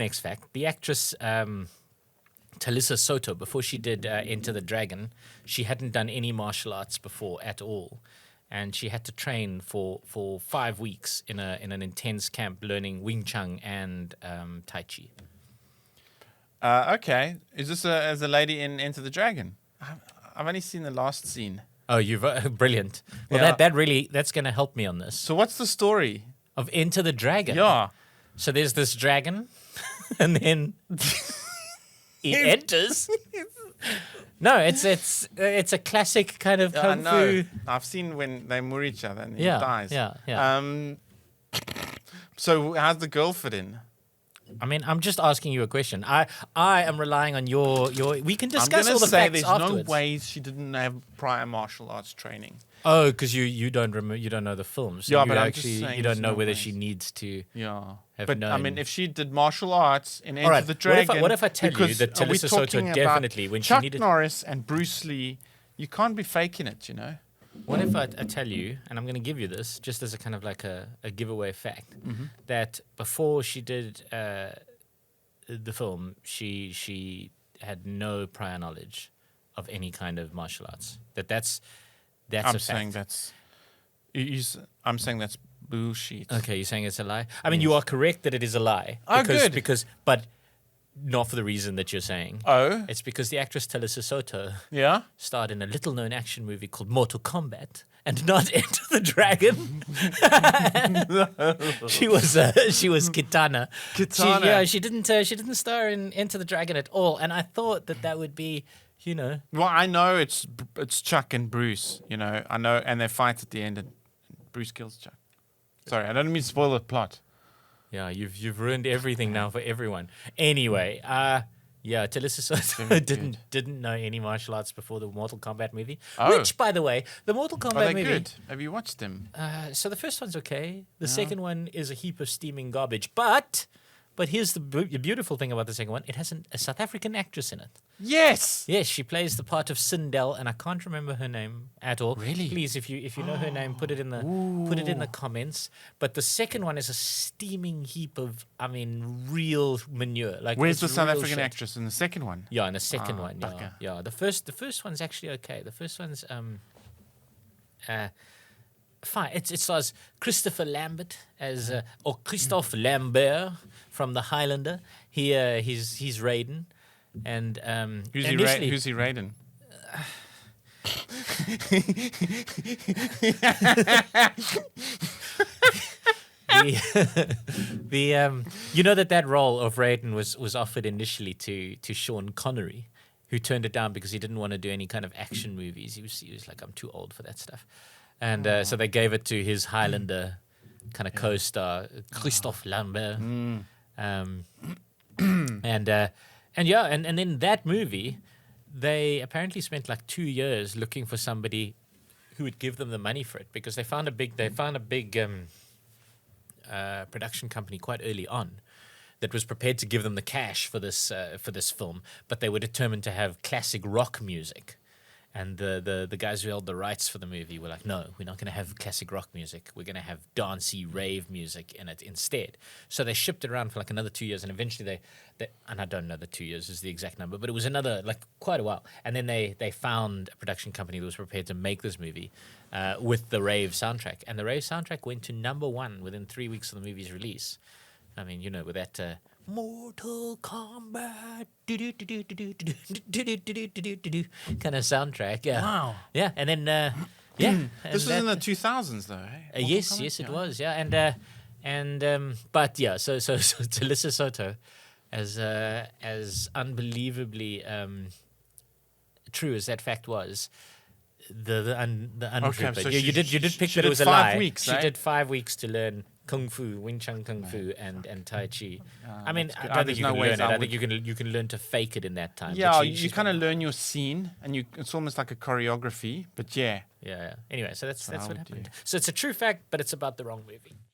X fact. The actress Talisa Soto, before she did Enter the Dragon, she hadn't done any martial arts before at all. And she had to train for 5 weeks in an intense camp learning Wing Chun and Tai Chi. Okay. Is this as a lady in Enter the Dragon? I've only seen the last scene. Oh, you've brilliant. Well, Yeah. that's going to help me on this. So what's the story? Of Enter the Dragon. Yeah. So there's this dragon, and then he enters. No, it's a classic kind of I kung know. fu. I've seen when they moor each other and he Yeah, dies. yeah. So how's the girl fit in? I mean, I'm just asking you a question. I am relying on your. We can discuss all the say facts there's afterwards. no ways she didn't have prior martial arts training. Oh, because you don't remember, you don't know the film. So Yeah, you but I'm actually just saying you don't there's know no whether ways. she needs to. Yeah. Have But I known. mean, if she did martial arts in Enter right, the what if I- Dragon. what if I tell you because that are we Talisa Soto talking about definitely, when she Chuck needed- Norris and Bruce Lee, you can't be faking it, you know? What if I tell you, and I'm going to give you this just as a kind of like a giveaway fact, that before she did the film, she had no prior knowledge of any kind of martial arts. That's I'm a saying fact. that's. I'm saying that's bullshit. Okay, you're saying it's a lie? I mean, you are correct that it is a lie. Oh, good. But not for the reason that you're saying. Oh, It's because the actress Talisa Soto yeah? starred in a little-known action movie called Mortal Kombat and not Enter the Dragon. she was Kitana. Kitana. She didn't star in Enter the Dragon at all, and I thought that would be, you know. Well, I know it's Chuck and Bruce, you know. I know, and they fight at the end, and Bruce kills Chuck. Sorry, I don't mean to spoil the plot. Yeah, you've ruined everything now for everyone. Anyway, Talisa Soto Very didn't know any martial arts before the Mortal Kombat movie. Oh. Which, by the way, the Mortal Are Kombat they movie. good? Have you watched them? So the first one's okay. The second one is a heap of steaming garbage. But here's the beautiful thing about the second one: it has a South African actress in it. Yes! Yes, she plays the part of Sindel, and I can't remember her name at all. Really? Please, if you know her name, put it in the comments. But the second one is a steaming heap of, I mean, real manure. Like, Where's the it's South real African shit. actress in the second one? Yeah, in the second one. Yeah, bugger. yeah. The first one's actually okay. The first one's fine. It stars Christopher Lambert as or Christophe Lambert from The Highlander. He's Raiden, and Who's initially- he Raiden? the you know that role of Raiden was offered initially to Sean Connery, who turned it down because he didn't want to do any kind of action movies. He was like, I'm too old for that stuff, and so they gave it to his Highlander kind of co-star Christophe Lambert, and then that movie, they apparently spent like 2 years looking for somebody who would give them the money for it, because they found a big production company quite early on that was prepared to give them the cash for this film, but they were determined to have classic rock music. And the guys who held the rights for the movie were like, no, we're not going to have classic rock music. We're going to have dancey rave music in it instead. So they shipped it around for like another 2 years, and eventually they and I don't know the 2 years is the exact number, but it was another, like, quite a while. And then they found a production company that was prepared to make this movie with the rave soundtrack. And the rave soundtrack went to #1 within 3 weeks of the movie's release. I mean, you know, with that Mortal Kombat kind of soundtrack. Yeah. Wow. Yeah, and then yeah. This was in the 2000s, though, eh? Yes, it was. Yeah, but yeah. So Talisa Soto, as unbelievably true as that fact was, the untrue. Okay, so you did pick she that it did was a 5 lie. weeks, She eh? did 5 weeks to learn Kung Fu, Wing Chun Kung Fu, and Tai Chi. I mean, that's I good. don't think There's you no can ways learn it. I I think would- you can learn to fake it in that time. Yeah, But you she's kind of learn your scene, and it's almost like a choreography, but yeah. Yeah. Anyway, so that's I what would happened. do. So it's a true fact, but it's about the wrong movie.